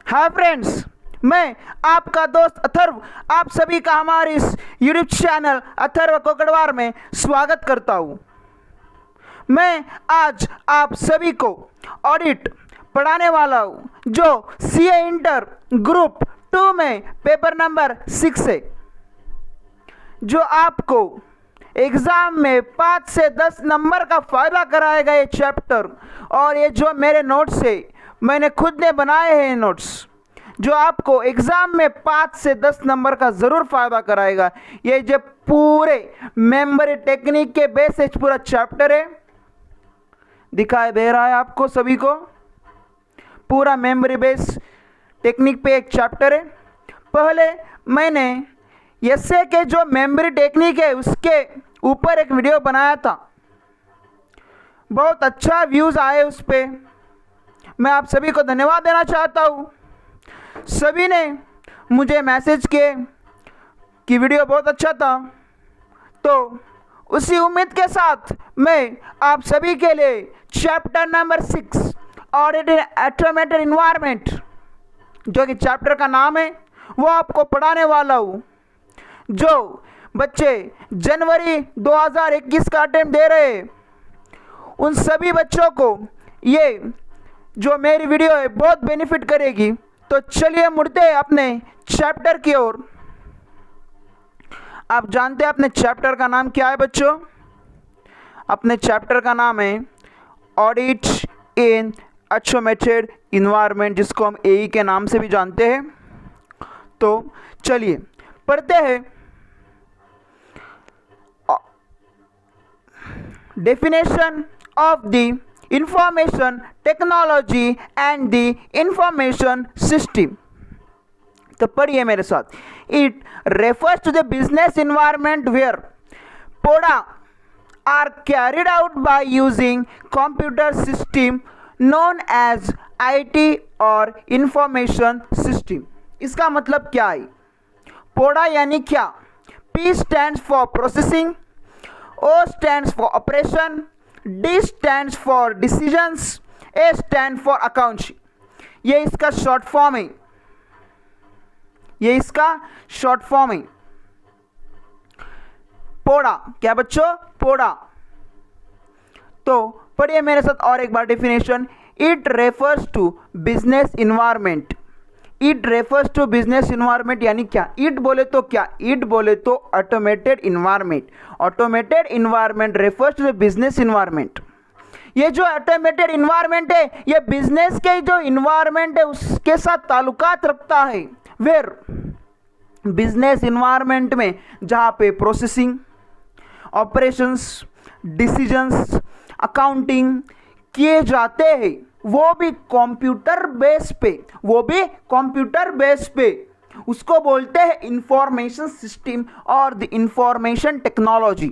Hi friends, मैं आपका दोस्त अथर्व आप सभी का हमारे इस यूट्यूब चैनल अथर्व कोकड़वार में स्वागत करता हूँ। मैं आज आप सभी को ऑडिट पढ़ाने वाला हूँ जो सीए इंटर ग्रुप 2 में पेपर नंबर 6 है, जो आपको एग्ज़ाम में 5 से 10 नंबर का फ़ायदा कराएगा ये चैप्टर। और ये जो मेरे नोट्स है, मैंने खुद ने बनाए हैं नोट्स, जो आपको एग्ज़ाम में 5 से 10 नंबर का ज़रूर फ़ायदा कराएगा। ये जो पूरे मेमोरी टेक्निक के बेस से पूरा चैप्टर है, दिखाई दे रहा है आपको सभी को। पूरा मेमोरी बेस टेक्निक पे एक चैप्टर है। पहले मैंने एसए के जो मेमोरी टेक्निक है उसके ऊपर एक वीडियो बनाया था, बहुत अच्छा व्यूज़ आए उस पर। मैं आप सभी को धन्यवाद देना चाहता हूँ। सभी ने मुझे मैसेज किए कि वीडियो बहुत अच्छा था, तो उसी उम्मीद के साथ मैं आप सभी के लिए chapter number 6 audit in automated environment, जो कि चैप्टर का नाम है, वो आपको पढ़ाने वाला हूँ। जो बच्चे जनवरी 2021 का अटेम्प्ट दे रहे हैं, उन सभी बच्चों को ये जो मेरी वीडियो है बहुत बेनिफिट करेगी। तो चलिए मुड़ते हैं अपने चैप्टर की ओर। आप जानते हैं अपने चैप्टर का नाम क्या है बच्चों? अपने चैप्टर का नाम है ऑडिट इन ऑटोमेटेड इन्वायरमेंट, जिसको हम एई के नाम से भी जानते हैं। तो चलिए पढ़ते हैं। Definition of the information technology and the information system। तो पढ़िए मेरे साथ। It refers to the business environment where PODA are carried out by using computer system known as IT or information system। इसका मतलब क्या है? PODA यानी क्या? P stands for processing, O stands for operation, D stands for decisions, A stands for accounting। ये इसका short form है। ये इसका शॉर्ट फॉर्म है। पोडा क्या बच्चों? पोडा। तो पढ़िए मेरे साथ और एक बार definition. It refers to business environment. It refers to business environment यानी क्या? इट बोले तो क्या? इट बोले तो automated environment. Automated environment refers to the business environment. ये जो ऑटोमेटेड इन्वायरमेंट है, ये बिजनेस के जो इन्वायरमेंट है उसके साथ ताल्लुकात रखता है। वेयर बिजनेस इन्वायरमेंट में जहाँ पे प्रोसेसिंग, ऑपरेशंस, डिसीजंस, अकाउंटिंग किए जाते हैं, वो भी कंप्यूटर बेस पे, वो भी कंप्यूटर बेस पे, उसको बोलते हैं इंफॉर्मेशन सिस्टम और द इंफॉर्मेशन टेक्नोलॉजी।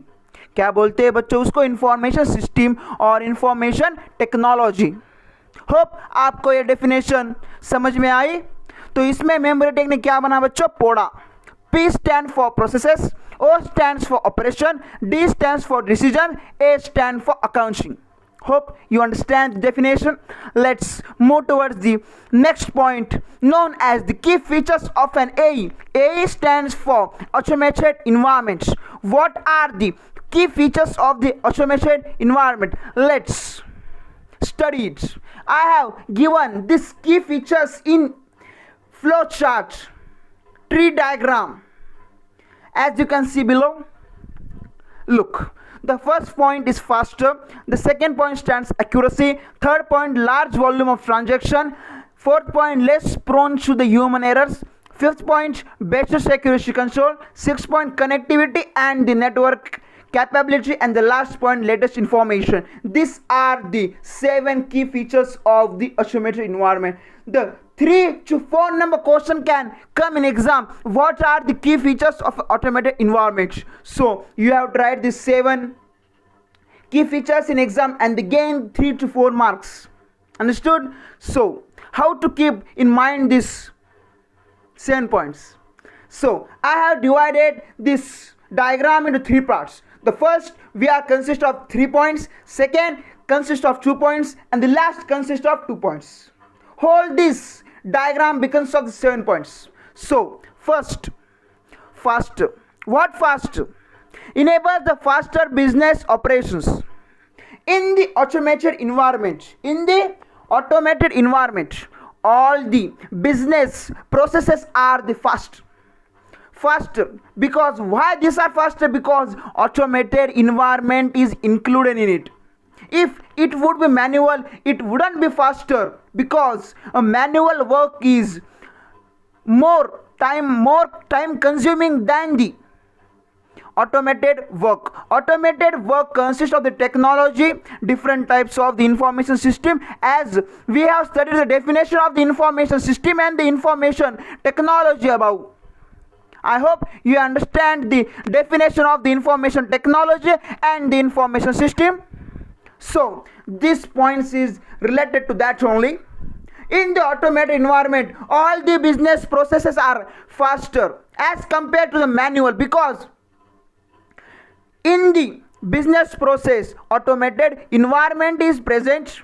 क्या बोलते हैं बच्चों उसको? इंफॉर्मेशन सिस्टम और इंफॉर्मेशन टेक्नोलॉजी। होप आपको ये डेफिनेशन समझ में आई। तो इसमें मेमोरी टेक्निक क्या बना बच्चों? पोडा। P stand for processes, O stand for operation, D stand for decision, A stand for accounting. Hope you understand the definition. Let's move towards the next point, known as the key features of an AE. AE stands for automated environment. What are the key features of the automated environment? Let's study it. I have given these key features in flowchart, tree diagram, as you can see below. Look. The first point is faster, the second point stands accuracy, third point large volume of transaction, fourth point less prone to the human errors, fifth point better security control, sixth point connectivity and the network capability, and the last point latest information. These are the 7 key features of the automated environment. The 3 to 4 number question can come in exam. What are the key features of automated environment? So you have to write these 7 key features in exam and they gain 3 to 4 marks. Understood? So how to keep in mind these 7 points? So I have divided this diagram into 3 parts. The first we are consist of 3 points, second consist of 2 points, and the last consist of 2 points. Hold this diagram becomes of the 7 points. So first, fast. What fast? Enables the faster business operations in the automated environment. In the automated environment, all the business processes are the faster. Because why these are faster? Because automated environment is included in it. If it would be manual, it wouldn't be faster, because a manual work is more time consuming than the automated work. Automated work consists of the technology, different types of the information system. As we have studied the definition of the information system and the information technology above, I hope you understand the definition of the information technology and the information system. So this points is related to that only. In the automated environment, all the business processes are faster as compared to the manual, because in the business process automated environment is present.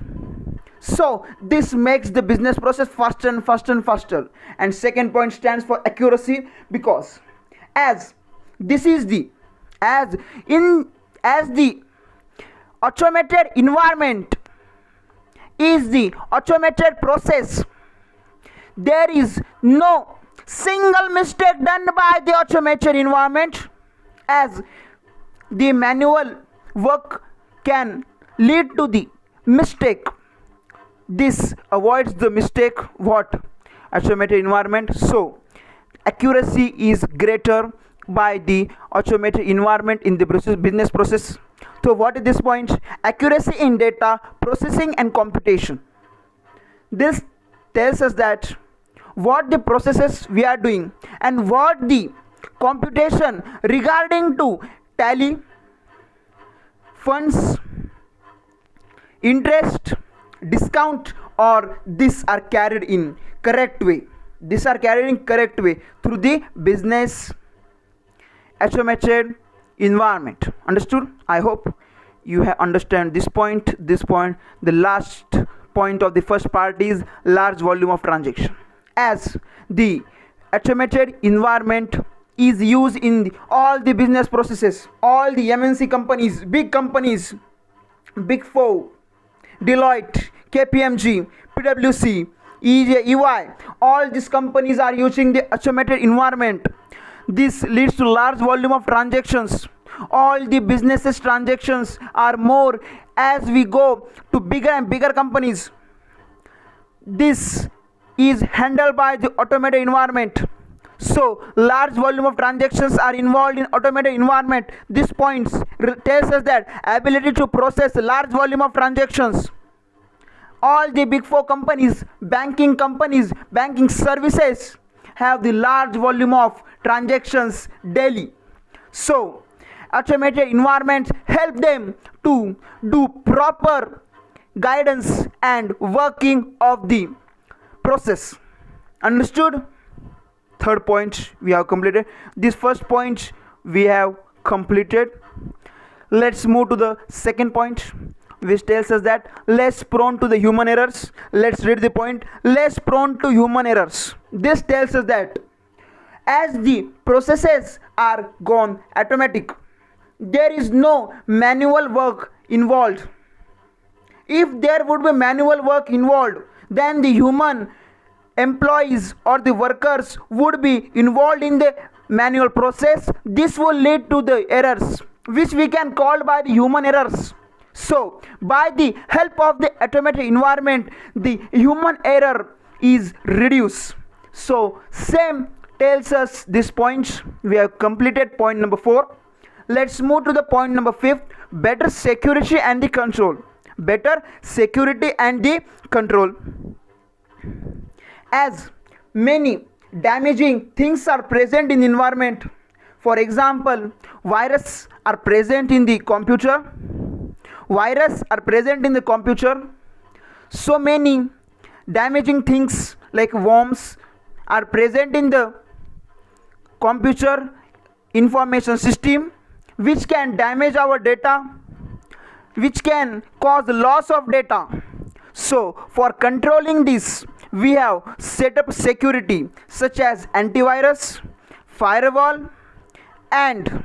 So this makes the business process faster and faster and faster. And second point stands for accuracy, because as the automated environment is the automated process, there is no single mistake done by the automated environment. As the manual work can lead to the mistake, this avoids the mistake what automated environment. So accuracy is greater by the automated environment in the business process. So what is this point? Accuracy in data processing and computation. This tells us that what the processes we are doing and what the computation regarding to tally, funds, interest, discount, or these are carried in correct way. These are carried in correct way through the business automated environment. Understood? I hope you have understand this point. The last point of the first part is large volume of transaction. As the automated environment is used in all the business processes, all the MNC companies, big companies, Big Four, Deloitte, KPMG, PwC, EY, all these companies are using the automated environment. This leads to large volume of transactions. All the businesses transactions are more as we go to bigger and bigger companies. This is handled by the automated environment. So large volume of transactions are involved in automated environment. This points tells us that ability to process large volume of transactions. All the Big Four companies, banking services have the large volume of transactions daily. So automated environments help them to do proper guidance and working of the process. Understood? Third point we have completed. This first point we have completed. Let's move to the second point, which tells us that less prone to the human errors. Let's read the point. Less prone to human errors. This tells us that as the processes are gone automatic, there is no manual work involved. If there would be manual work involved, then the human employees or the workers would be involved in the manual process. This will lead to the errors, which we can call by the human errors. So by the help of the automated environment, the human error is reduced. So same tells us this point. We have completed point number 4. Let's move to the point number 5. Better security and the control. Better security and the control. As many damaging things are present in the environment, for example, viruses are present in the computer. So many damaging things like worms are present in the computer information system, which can damage our data, which can cause loss of data. So for controlling this, we have set up security such as antivirus, firewall and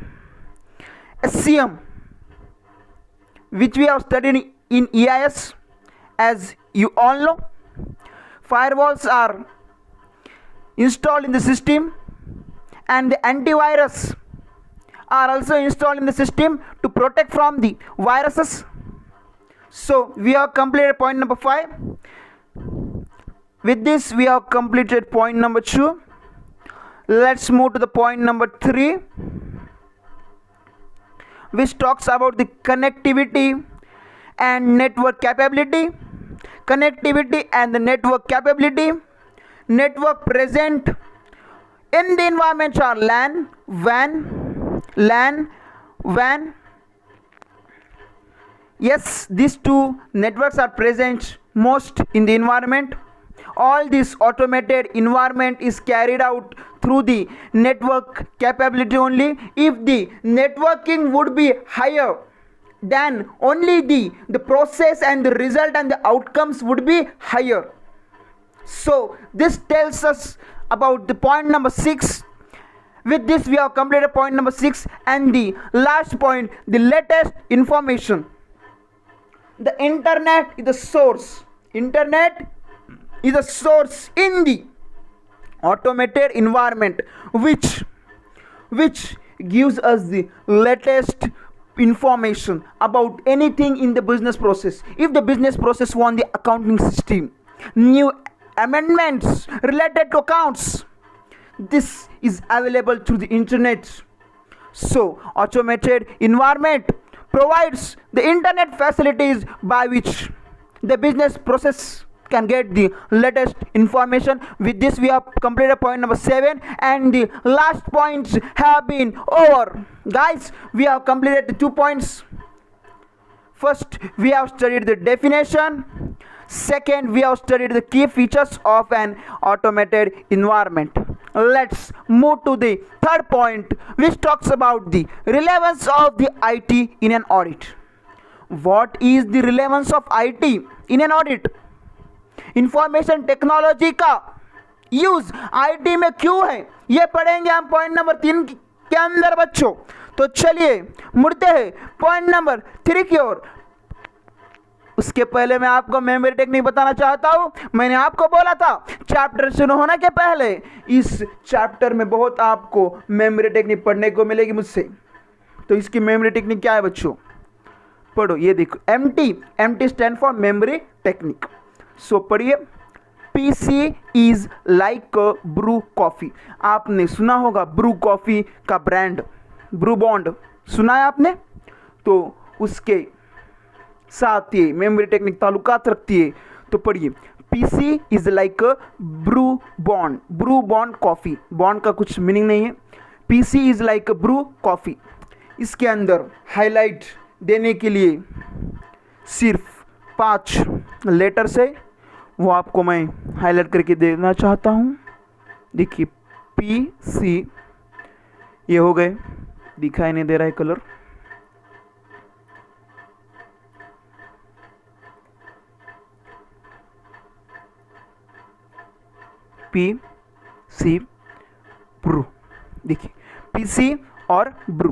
SCM, which we have studied in EIS. As you all know, firewalls are installed in the system and the antivirus are also installed in the system to protect from the viruses. So we have completed point number 5. With this we have completed point number 2. Let's move to the point number 3, which talks about the connectivity and network capability. Connectivity and the network capability. Network present in the environment are LAN, WAN. Yes, these two networks are present most in the environment. All this automated environment is carried out through the network capability only. If the networking would be higher, then only the process and the result and the outcomes would be higher. So this tells us about the point number 6. With this we have completed point number 6, and the last point, the latest information. The internet is the source. Internet is a source in the automated environment which gives us the latest information about anything in the business process. If the business process want the accounting system, new amendments related to accounts, this is available through the internet. So automated environment provides the internet facilities by which the business process can get the latest information. With this we have completed point number 7, and the last points have been over. Guys, we have completed the 2 points. First we have studied the definition. Second, we have studied the key features of an automated environment. Let's move to the third point, which talks about the relevance of the IT in an audit. What is the relevance of IT in an audit? Information technology का use IT में क्यों है, ये पढ़ेंगे हम point number 3 के अंदर बच्चों. तो चलिए मुड़ते हैं पॉइंट नंबर 3 की ओर. उसके पहले मैं आपको मेमोरी टेक्निक बताना चाहता हूं. मैंने आपको बोला था चैप्टर शुरू होने के पहले इस चैप्टर में बहुत आपको मेमोरी टेक्निक पढ़ने को मिलेगी मुझसे. तो इसकी मेमोरी टेक्निक क्या है बच्चों, पढ़ो. ये देखो MT stand for memory technique. So पढ़िए. PC is like Bru coffee. आपने सुना होगा ब्रू कॉफी का ब्रांड ब्रू बॉन्ड, सुना है आपने. तो उसके साथ ये मेमोरी टेक्निक ताल्लुकात रखती है. तो पढ़िए, PC is like Bru bond coffee. Bond का कुछ मीनिंग नहीं है. PC is like Bru coffee. इसके अंदर हाईलाइट देने के लिए सिर्फ 5 लेटर्स है, वो आपको मैं हाईलाइट करके देना चाहता हूँ. देखिए पी सी, ये हो गए, दिखाई नहीं दे रहा है कलर. P C Bru. देखिए पीसी और Bru.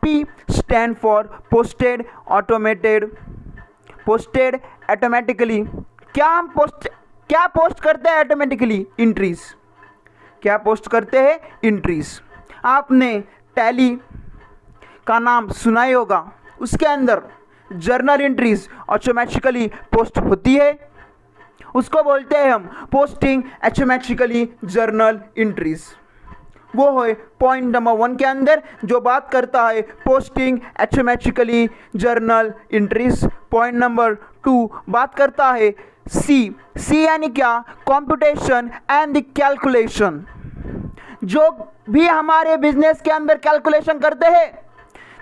P stand for posted automatically. क्या पोस्ट करते हैं ऑटोमेटिकली? एंट्रीज. क्या पोस्ट करते हैं? एंट्रीज. आपने टैली का नाम सुना ही होगा. उसके अंदर जर्नल एंट्रीज ऑटोमेटिकली पोस्ट होती है, उसको बोलते हैं हम पोस्टिंग ऑटोमेटिकली जर्नल एंट्रीज. वो है पॉइंट नंबर 1 के अंदर जो बात करता है posting automatically journal entries. Point number 2 बात करता है सी यानी क्या? Computation and the calculation. जो भी हमारे बिजनेस के अंदर कैलकुलेशन करते हैं,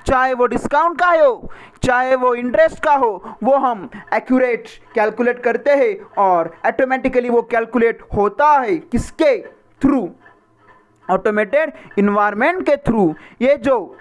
चाहे वो डिस्काउंट का हो, चाहे वो इंटरेस्ट का हो, वो हम एक्यूरेट कैलकुलेट करते हैं और ऑटोमेटिकली वो कैलकुलेट होता है. किसके थ्रू? ऑटोमेटेड इन्वायरमेंट के थ्रू. ये जो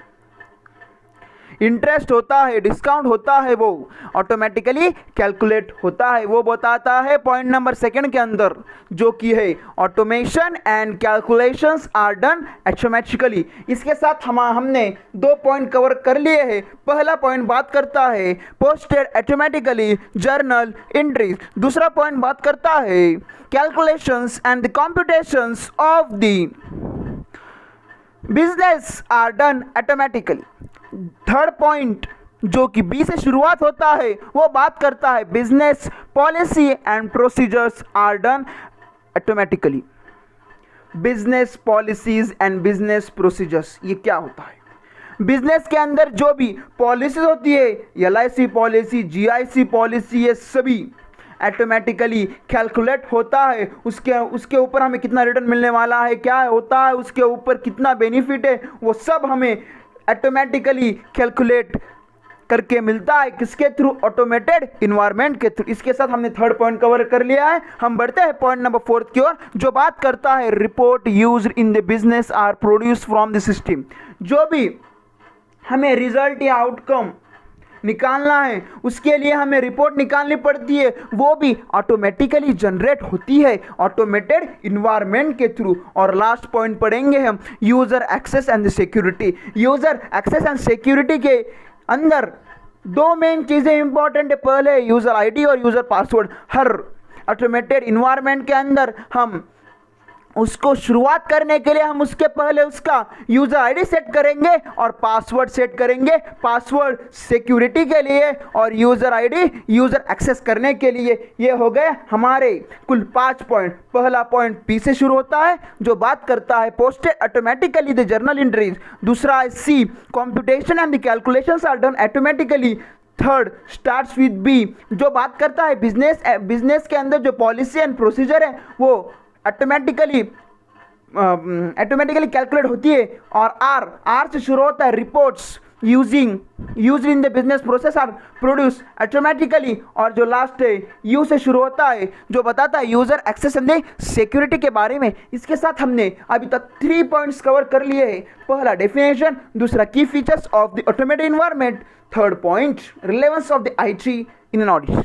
इंटरेस्ट होता है, डिस्काउंट होता है, वो ऑटोमेटिकली कैलकुलेट होता है। वो बताता है पॉइंट नंबर 2 के अंदर, जो कि है automation and calculations are done automatically. इसके साथ हमने 2 पॉइंट कवर कर लिए हैं। पहला पॉइंट बात करता है पोस्टेड ऑटोमेटिकली जर्नल एंट्रीज, दूसरा पॉइंट बात करता है calculations and the computations of the business are done automatically. Third point जो कि बी से शुरुआत होता है वो बात करता है business policy and procedures are done automatically. Business policies and business procedures, ये क्या होता है? बिजनेस के अंदर जो भी पॉलिसीज होती है, LIC पॉलिसी, GIC पॉलिसी, ये सभी ऑटोमेटिकली कैलकुलेट होता है। उसके ऊपर हमें कितना रिटर्न मिलने वाला है, क्या होता है, उसके ऊपर कितना बेनिफिट है, वो सब हमें ऑटोमेटिकली कैलकुलेट करके मिलता है। किसके थ्रू? ऑटोमेटेड इन्वायरमेंट के थ्रू। इसके साथ हमने थर्ड पॉइंट कवर कर लिया है। हम बढ़ते हैं पॉइंट नंबर 4 की ओर, जो बात करता है report used in the business are produce from the system. जो भी हमें रिजल्ट या आउटकम निकालना है, उसके लिए हमें रिपोर्ट निकालनी पड़ती है, वो भी ऑटोमेटिकली जनरेट होती है ऑटोमेटेड इन्वायरमेंट के थ्रू। और लास्ट पॉइंट पढ़ेंगे हम user access and security. User access and security के अंदर 2 मेन चीजें इंपॉर्टेंट है। पहले यूजर आईडी और यूजर पासवर्ड। हर ऑटोमेटेड इन्वायरमेंट के अंदर हम उसको शुरुआत करने के लिए हम उसके पहले उसका यूजर आईडी सेट करेंगे और पासवर्ड सेट करेंगे। पासवर्ड सिक्योरिटी के लिए और यूजर आईडी यूजर एक्सेस करने के लिए। ये हो गए हमारे कुल 5 पॉइंट। पहला पॉइंट पी से शुरू होता है जो बात करता है posted automatically the journal entries. दूसरा है C, computation and the calculations are done automatically. Third starts with B, जो बात करता है बिजनेस के अंदर जो पॉलिसी एंड प्रोसीजर है वो ऑटोमेटिकली कैलकुलेट होती है। और आर से शुरू होता है reports used in the business process are produce automatically. और जो लास्ट है यू से शुरू होता है जो बताता है यूजर एक्सेस एंड सिक्योरिटी के बारे में। इसके साथ हमने अभी तक 3 पॉइंट्स कवर कर लिए हैं। पहला डेफिनेशन, दूसरा की features of the automated environment, third point relevance of the IT in an audit.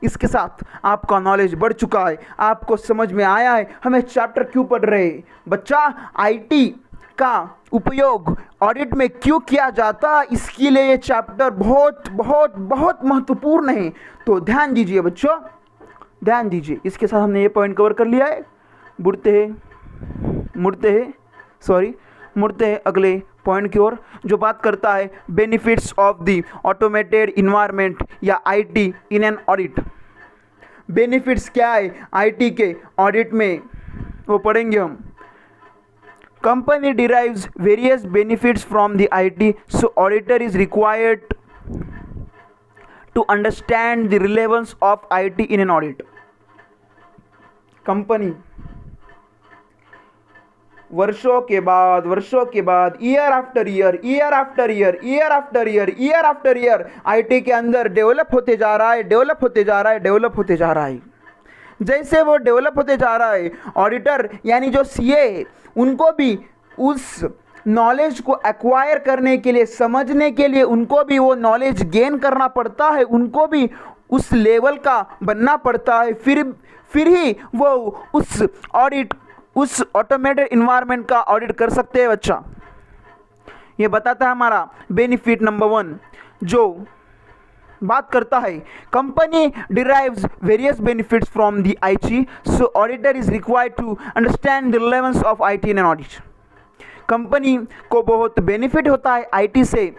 इसके साथ आपका नॉलेज बढ़ चुका है, आपको समझ में आया है हमें चैप्टर क्यों पढ़ रहे हैं। बच्चा IT का उपयोग ऑडिट में क्यों किया जाता है, इसके लिए ये चैप्टर बहुत बहुत बहुत महत्वपूर्ण है। तो ध्यान दीजिए बच्चों, ध्यान दीजिए। इसके साथ हमने ये पॉइंट कवर कर लिया है। मुड़ते हैं अगले पॉइंट की ओर, जो बात करता है benefits of the automated environment या IT in an audit. Benefits क्या है IT के ऑडिट में, वो पढ़ेंगे हम। Company derives various benefits from the IT, so auditor is required to understand the relevance of IT in an audit. Company वर्षों के बाद ईयर आफ्टर ईयर IT के अंदर डेवलप होते जा रहा है। जैसे वो डेवलप होते जा रहा है, ऑडिटर यानी जो CA है उनको भी उस नॉलेज को एक्वायर करने के लिए, समझने के लिए उनको भी वो नॉलेज गेन करना पड़ता है, उनको भी उस लेवल का बनना पड़ता है। फिर ही वो उस ऑटोमेटेड इन्वायरमेंट का ऑडिट कर सकते हैं बच्चा। ये बताता है हमारा बेनिफिट नंबर 1, जो बात करता है company derives various benefits from the IT, so auditor is required to understand the relevance of IT in an audit. Company को बहुत बेनिफिट होता है IT से।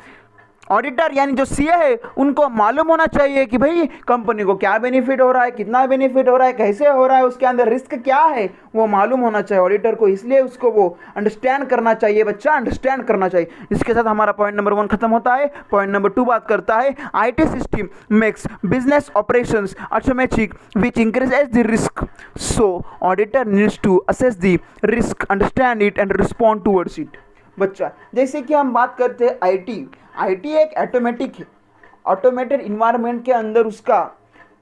ऑडिटर यानी जो CA है उनको मालूम होना चाहिए कि भाई कंपनी को क्या बेनिफिट हो रहा है, कितना बेनिफिट हो रहा है, कैसे हो रहा है, उसके अंदर रिस्क क्या है, वो मालूम होना चाहिए ऑडिटर को। इसलिए उसको वो अंडरस्टैंड करना चाहिए बच्चा, अंडरस्टैंड करना चाहिए। इसके साथ हमारा पॉइंट नंबर 1 खत्म होता है। पॉइंट नंबर 2 बात करता है IT system makes business operations automatic which increases the risk, so auditor needs to assess the risk, understand it and respond towards it. बच्चा जैसे कि हम बात करते हैं IT एक ऑटोमेटिक है। ऑटोमेटेड इन्वायरमेंट के अंदर उसका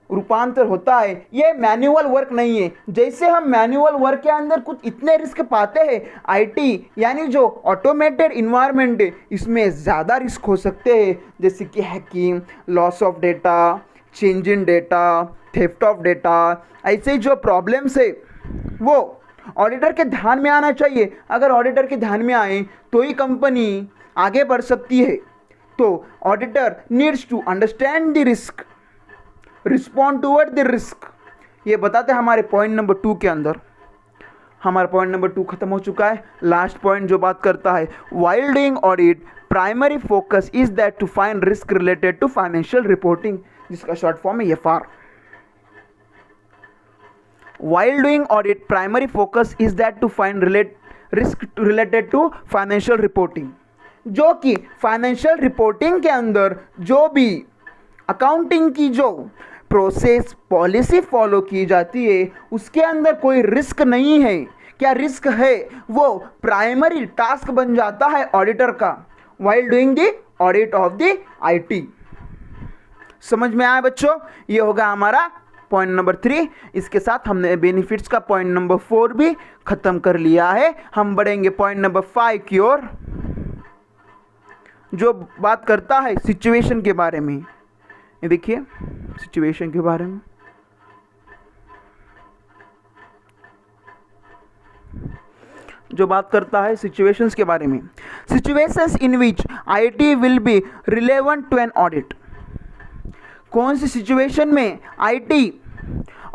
रूपांतर होता है, ये मैनुअल वर्क नहीं है। जैसे हम मैनुअल वर्क के अंदर कुछ इतने रिस्क पाते हैं, आईटी यानी जो ऑटोमेटेड इन्वायरमेंट है, इसमें ज़्यादा रिस्क हो सकते हैं, जैसे कि hacking, loss of data, change in data, theft of data. ऐसे जो प्रॉब्लम्स है वो ऑडिटर के ध्यान में आना चाहिए। अगर ऑडिटर के ध्यान में आए तो ही कंपनी आगे बढ़ सकती है। तो auditor needs to understand the risk, respond toward the risk. ये बताते हैं हमारे पॉइंट नंबर 2 के अंदर। हमारा पॉइंट नंबर 2 खत्म हो चुका है। लास्ट पॉइंट जो बात करता है, while doing audit primary focus is that to find risk related to financial reporting, जिसका शॉर्ट फॉर्म है FR. While doing audit, primary focus is that to find risk related to financial reporting, जो कि financial reporting के अंदर जो भी accounting की जो प्रोसेस पॉलिसी फॉलो की जाती है उसके अंदर कोई रिस्क नहीं है। क्या रिस्क है, वो प्राइमरी टास्क बन जाता है ऑडिटर का while doing the audit of the IT। समझ में आया बच्चों? ये होगा हमारा पॉइंट नंबर 3। इसके साथ हमने बेनिफिट्स का पॉइंट नंबर 4 भी खत्म कर लिया है। हम बढ़ेंगे पॉइंट नंबर 5 की ओर, जो बात करता है सिचुएशन के बारे में। ये देखिए सिचुएशन के बारे में, जो बात करता है सिचुएशंस के बारे में। Situations in which IT will be relevant to an audit. कौन सी सिचुएशन में आईटी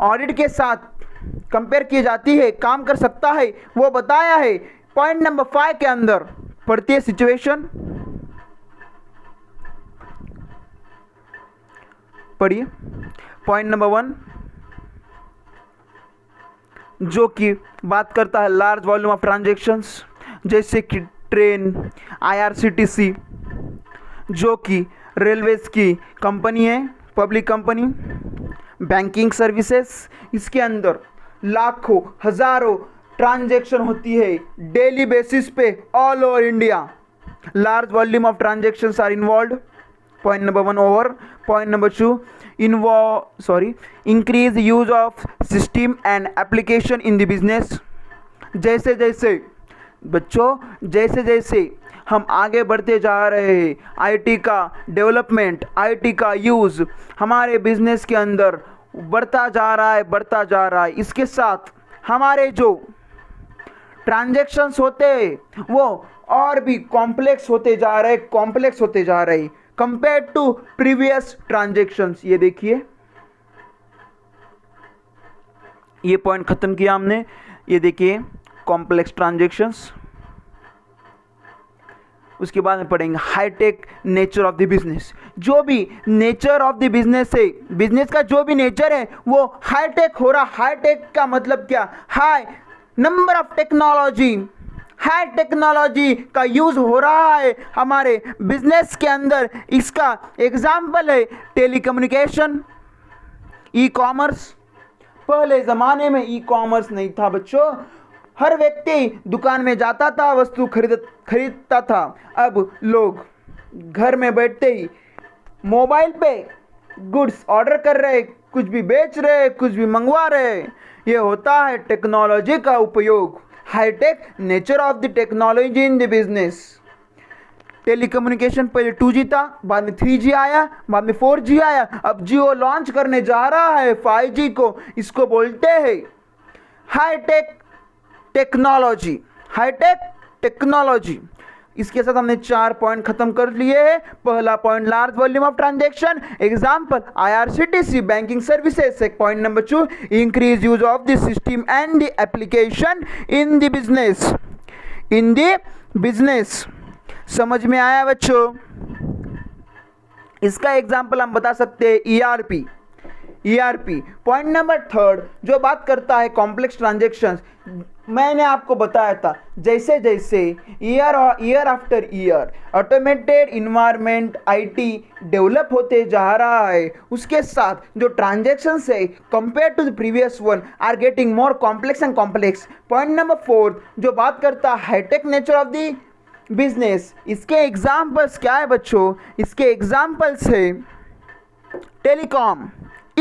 ऑडिट के साथ कंपेयर की जाती है, काम कर सकता है, वो बताया है पॉइंट नंबर 5 के अंदर। पढ़ती है सिचुएशन, पढ़िए पॉइंट नंबर 1, जो कि बात करता है लार्ज वॉल्यूम ऑफ ट्रांजैक्शंस, जैसे कि ट्रेन, आईआरसीटीसी, जो कि रेलवेज की कंपनी है, पब्लिक कंपनी। बैंकिंग सर्विसेज, इसके अंदर लाखों हजारों ट्रांजैक्शन होती है डेली बेसिस पे all over India. Large volume of transactions are involved. Point number 1 over. Point number 2, increase use of system and application in the business. जैसे जैसे बच्चों, जैसे जैसे हम आगे बढ़ते जा रहे हैं, आईटी का डेवलपमेंट, आईटी का यूज़ हमारे बिजनेस के अंदर बढ़ता जा रहा है, बढ़ता जा रहा है। इसके साथ हमारे जो ट्रांजैक्शंस होते हैं वो और भी कॉम्प्लेक्स होते जा रहे, कॉम्प्लेक्स होते जा रहे कंपेयर टू प्रीवियस ट्रांजैक्शंस। ये देखिए, ये पॉइंट खत्म किया हमने। ये देखिए कॉम्प्लेक्स ट्रांजैक्शंस। उसके बाद में पढ़ेंगे hi-tech nature of the business. जो भी नेचर ऑफ द बिजनेस है, बिजनेस का जो भी नेचर है वो हाईटेक हो रहा। हाईटेक का मतलब क्या? High number of technology, high technology का यूज हो रहा है हमारे बिजनेस के अंदर। इसका एग्जाम्पल है टेलीकम्युनिकेशन, ई कॉमर्स। पहले ज़माने में ई कॉमर्स नहीं था बच्चों, हर व्यक्ति दुकान में जाता था, वस्तु खरीदता था। अब लोग घर में बैठते ही मोबाइल पे गुड्स ऑर्डर कर रहे, कुछ भी बेच रहे, कुछ भी मंगवा रहे। ये होता है टेक्नोलॉजी का उपयोग, hi-tech nature of the technology in the business. Telecommunication पहले 2G था, बाद में 3G आया, बाद में 4G आया, अब जियो लॉन्च करने जा रहा है 5G को। इसको बोलते हैं हाईटेक टेक्नोलॉजी, हाईटेक टेक्नोलॉजी। इसके साथ हमने 4 पॉइंट खत्म कर लिए हैं। पहला point large volume of transaction, example IRCTC banking services. Point number 2, increase use of the system and the application in the business, in the business. समझ में आया बच्चों? इसका एग्जांपल हम बता सकते हैं ईआरपी। पॉइंट नंबर 3 जो बात करता है कॉम्प्लेक्स ट्रांजैक्शंस। मैंने आपको बताया था जैसे जैसे year after year automated environment IT develop होते जा रहा है, उसके साथ जो ट्रांजैक्शंस है compare to the previous one are getting more complex and complex. Point number 4 जो बात करता है hi-tech nature of the business. इसके एग्जाम्पल्स क्या है बच्चों? इसके एग्जाम्पल्स है टेलीकॉम,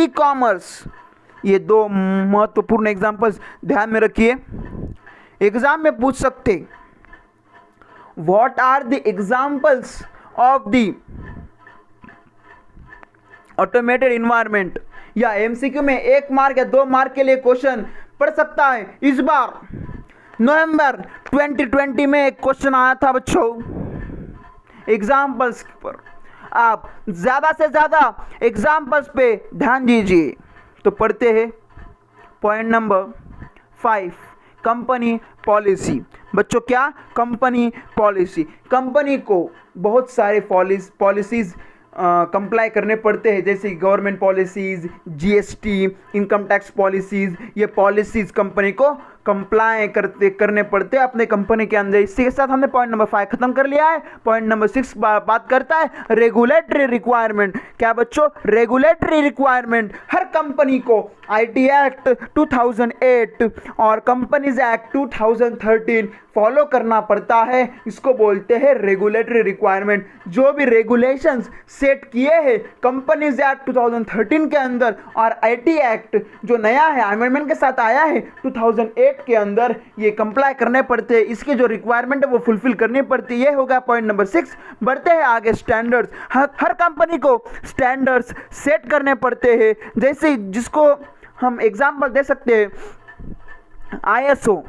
ई कॉमर्स। ये दो महत्वपूर्ण एग्जाम्पल्स ध्यान में रखिए, एग्जाम में पूछ सकते। What are the examples of the automated environment, या एमसीक्यू में 1 मार्क या 2 मार्क के लिए क्वेश्चन पढ़ सकता है। इस बार नवंबर 2020 में एक क्वेश्चन आया था बच्चों एग्जाम्पल्स पर। आप ज़्यादा से ज़्यादा एग्जाम्पल्स पे ध्यान दीजिए। तो पढ़ते हैं पॉइंट नंबर 5, कंपनी पॉलिसी। बच्चों क्या? Company policy. कंपनी को बहुत सारे पॉलिसीज़ कंप्लाई करने पड़ते हैं, जैसे government policies, GST, income tax policies. ये पॉलिसीज़ कंपनी को कंप्लाई करने पड़ते हैं अपने कंपनी के अंदर। इसी के साथ हमने पॉइंट नंबर 5 खत्म कर लिया है। पॉइंट नंबर 6 बात करता है रेगुलेटरी रिक्वायरमेंट। क्या बच्चों? Regulatory requirement. हर कंपनी को आईटी एक्ट 2008 और कंपनीज एक्ट 2013 फॉलो करना पड़ता है। इसको बोलते हैं रेगुलेटरी रिक्वायरमेंट। जो भी रेगुलेशंस सेट किए हैं कंपनीज एक्ट 2013 के अंदर और आईटी एक्ट जो नया है अमेंडमेंट के साथ आया है 2008 के अंदर, ये कंप्लाई करने पड़ते हैं। इसकी जो रिक्वायरमेंट है वो फुलफिल करनी पड़ती है। ये होगा पॉइंट नंबर 6। बढ़ते हैं आगे। स्टैंडर्ड्स। हर कंपनी को स्टैंडर्ड्स सेट करने पड़ते हैं, जैसे जिसको हम एग्जांपल दे सकते हैं ISO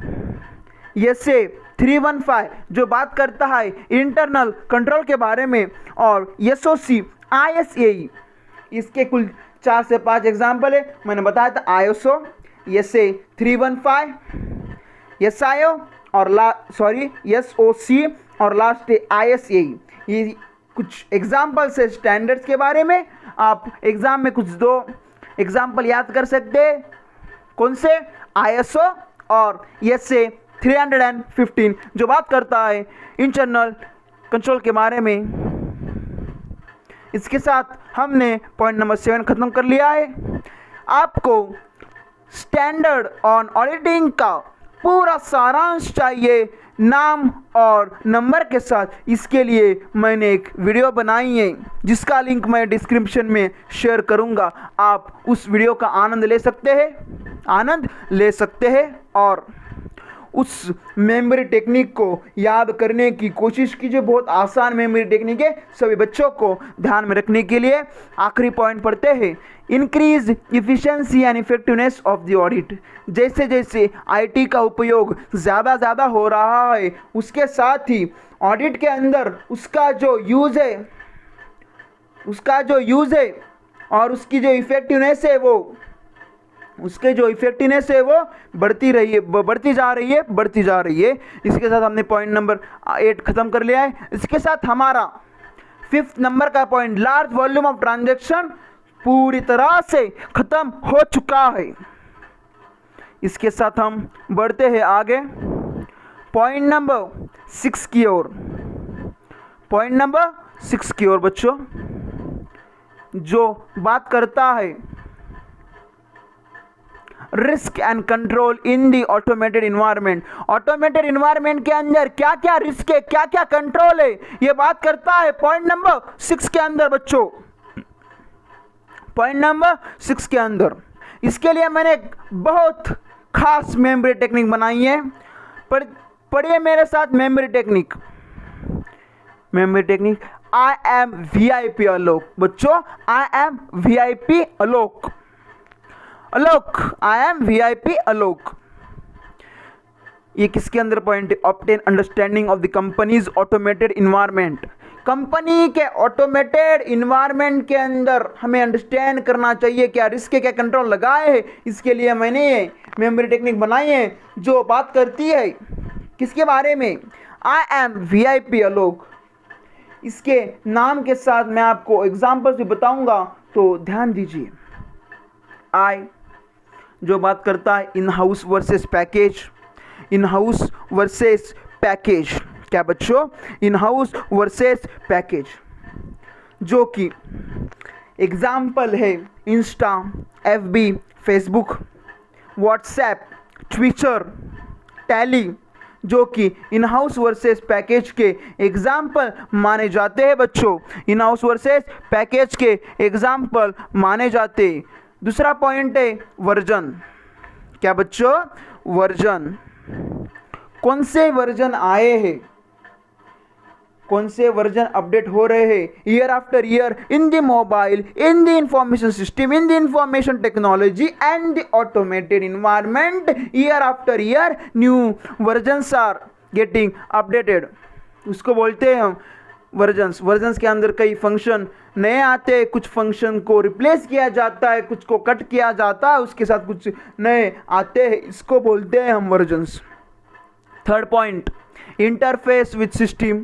SA 315 जो बात करता है इंटरनल कंट्रोल के बारे में, और SOC ISAE। इसके कुल 4 से 5 एग्जाम्पल है। मैंने बताया था ISO, SA 315, SIO और SOC और लास्ट ISAE। ये कुछ एग्जाम्पल्स है स्टैंडर्ड्स के बारे में। आप एग्जाम में कुछ 2 एग्जाम्पल याद कर सकते हैं। कौन से? ISO और SA 315 जो बात करता है इंटरनल कंट्रोल के बारे में। इसके साथ हमने पॉइंट नंबर 7 खत्म कर लिया है। आपको स्टैंडर्ड ऑन ऑडिटिंग का पूरा सारांश चाहिए नाम और नंबर के साथ। इसके लिए मैंने एक वीडियो बनाई है जिसका लिंक मैं डिस्क्रिप्शन में शेयर करूंगा। आप उस वीडियो का आनंद ले सकते हैं और उस मेमोरी टेक्निक को याद करने की कोशिश कीजिए। बहुत आसान मेमोरी टेक्निक है सभी बच्चों को ध्यान में रखने के लिए। आखिरी पॉइंट पढ़ते हैं, increase efficiency and effectiveness of the audit. जैसे जैसे आईटी का उपयोग ज़्यादा हो रहा है, उसके साथ ही ऑडिट के अंदर उसका जो यूज़ है और उसकी जो इफेक्टिवनेस है वो बढ़ती जा रही है। इसके साथ हमने पॉइंट नंबर 8 खत्म कर लिया है। इसके साथ हमारा 5th नंबर का point large volume of transaction पूरी तरह से खत्म हो चुका है। इसके साथ हम बढ़ते हैं आगे पॉइंट नंबर 6 की ओर। बच्चों जो बात करता है risk and control in the automated environment. Automated environment के अंदर क्या क्या रिस्क है, क्या क्या कंट्रोल है, ये बात करता है पॉइंट नंबर 6 के अंदर। बच्चों पॉइंट नंबर 6 के अंदर इसके लिए मैंने एक बहुत खास मेमोरी टेक्निक बनाई है। पढ़िए मेरे साथ memory technique. I am VIP आलोक। बच्चों I am VIP Alok. I am VIP आलोक। ये किसके अंदर पॉइंट है? Obtain understanding of the companies automated environment. Company के ऑटोमेटेड इन्वायरमेंट के अंदर हमें अंडरस्टैंड करना चाहिए क्या रिस्क क्या कंट्रोल लगाए हैं। इसके लिए मैंने मेमोरी टेक्निक बनाई है जो बात करती है किसके बारे में? आई एम VIP आलोक। इसके नाम के साथ मैं आपको एग्जाम्पल्स भी बताऊंगा, तो ध्यान दीजिए। आई जो बात करता है इन हाउस वर्सेस पैकेज। क्या बच्चों? इन हाउस वर्सेस पैकेज, जो कि एग्जाम्पल है Insta, FB, Facebook, WhatsApp, Twitter, tally, जो कि इन हाउस वर्सेस पैकेज के एग्जाम्पल माने जाते हैं। बच्चों इन हाउस वर्सेस पैकेज के एग्जाम्पल माने जाते। दूसरा पॉइंट है वर्जन। क्या बच्चों? वर्जन। कौन से वर्जन आए हैं, कौन से वर्जन अपडेट हो रहे हैं year after year in the mobile, in the information system, in the information technology and the automated environment. Year after year new versions are getting updated. उसको बोलते हैं हम वर्जन्स। वर्जन्स के अंदर कई फंक्शन नए आते हैं, कुछ फंक्शन को रिप्लेस किया जाता है, कुछ को कट किया जाता है, उसके साथ कुछ नए आते हैं, इसको बोलते हैं हम versions. Third point, interface with system.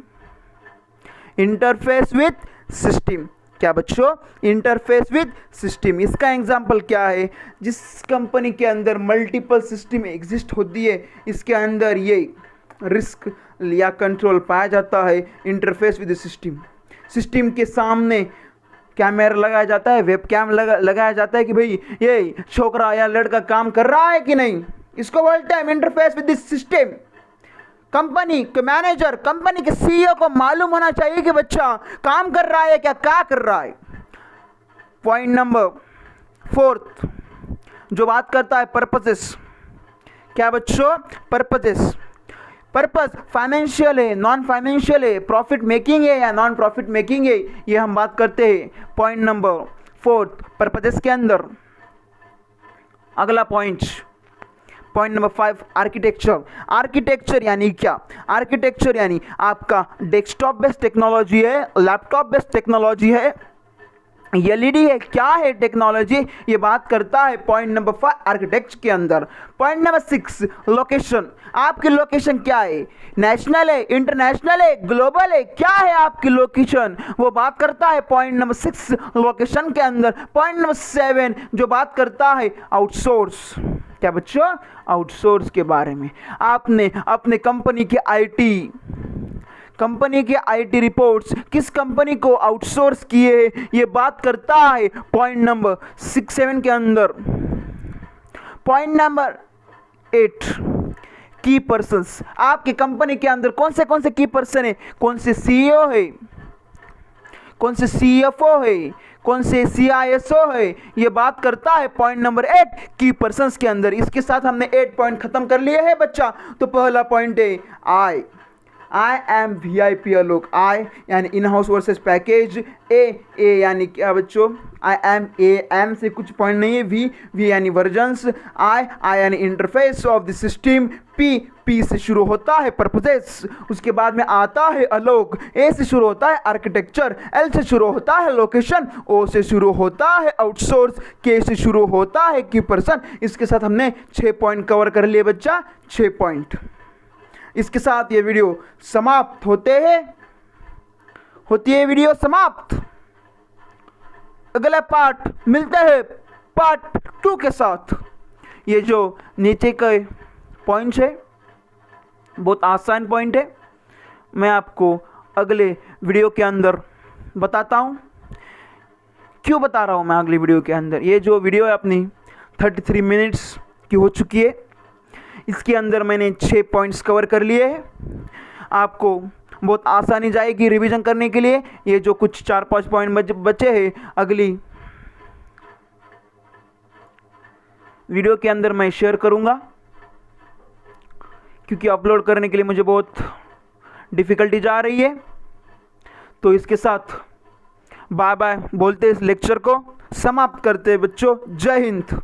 Interface with system. क्या बच्चों? Interface with system. इसका एग्जांपल क्या है? जिस कंपनी के अंदर मल्टीपल सिस्टम एग्जिस्ट होती है, इसके अंदर ये रिस्क या कंट्रोल पाया जाता है। Interface with system. सिस्टम के सामने कैमरा लगाया जाता है, वेब कैम लगाया जाता है कि भाई ये छोकरा या लड़का काम कर रहा है कि नहीं, इसको बोलते हैं इंटरफेस विद सिस्टम। कंपनी के मैनेजर, कंपनी के सीईओ को मालूम होना चाहिए कि बच्चा काम कर रहा है क्या कर रहा है। पॉइंट नंबर फोर्थ जो बात करता है पर्पसेस। क्या बच्चों? पर्पसेस। पर्पस फाइनेंशियल है, नॉन फाइनेंशियल है, प्रॉफिट मेकिंग है या नॉन प्रॉफिट मेकिंग है, ये हम बात करते हैं पॉइंट नंबर फोर्थ पर्पसेस के अंदर। अगला पॉइंट नंबर 5, आर्किटेक्चर। आर्किटेक्चर यानी क्या? आर्किटेक्चर यानी आपका डेस्कटॉप बेस्ड टेक्नोलॉजी है, लैपटॉप बेस्ड टेक्नोलॉजी है, एलईडी है, क्या है टेक्नोलॉजी, ये बात करता है पॉइंट नंबर 5 आर्किटेक्चर के अंदर। Point number 6, location. आपकी लोकेशन क्या है? नेशनल है, इंटरनेशनल है, ग्लोबल है, क्या है आपकी लोकेशन, वो बात करता है पॉइंट नंबर 6 लोकेशन के अंदर। पॉइंट नंबर 7 जो बात करता है आउटसोर्स। क्या बच्चों? आउटसोर्स के बारे में। आपने अपने कंपनी के आईटी रिपोर्ट्स किस कंपनी को आउटसोर्स किए, ये बात करता है पॉइंट नंबर 6-7 के अंदर। पॉइंट नंबर 8, की पर्सन्स। आपकी कंपनी के अंदर कौन से की पर्सन है? कौन से सीईओ है, कौन से सीएफओ है, कौन से सीआईएसओ है, ये बात करता है पॉइंट नंबर 8 की पर्सन्स के अंदर। इसके साथ हमने 8 पॉइंट खत्म कर लिए हैं बच्चा। तो पहला पॉइंट है आई एम वीआईपी लोग। आई यानी इन हाउस वर्सेस पैकेज। ए यानी क्या बच्चों? आई एम से कुछ पॉइंट नहीं है। वी यानी वर्जन्स। आई यानी interface of the system. P से शुरू होता है पर्पसेस, उसके बाद में आता है अलोक। ए से शुरू होता है आर्किटेक्चर। एल से शुरू होता है लोकेशन। ओ से शुरू होता है आउटसोर्स। के से शुरू होता है की पर्सन। इसके साथ हमने 6 पॉइंट कवर कर लिए बच्चा, 6 पॉइंट। इसके साथ ये वीडियो समाप्त होती है वीडियो समाप्त। अगला पार्ट मिलते हैं पार्ट 2 के साथ। ये जो नीचे के पॉइंट्स है बहुत आसान पॉइंट है, मैं आपको अगले वीडियो के अंदर बताता हूँ। क्यों बता रहा हूँ मैं अगली वीडियो के अंदर? ये जो वीडियो है अपनी 33 मिनट्स की हो चुकी है। इसके अंदर मैंने 6 पॉइंट्स कवर कर लिए हैं। आपको बहुत आसानी जाएगी रिवीजन करने के लिए। ये जो कुछ 4-5 पॉइंट बचे हैं अगली वीडियो के अंदर मैं शेयर करूंगा, क्योंकि अपलोड करने के लिए मुझे बहुत डिफ़िकल्टी जा रही है। तो इसके साथ बाय बाय बोलते इस लेक्चर को समाप्त करते हैं बच्चों। जय हिंद।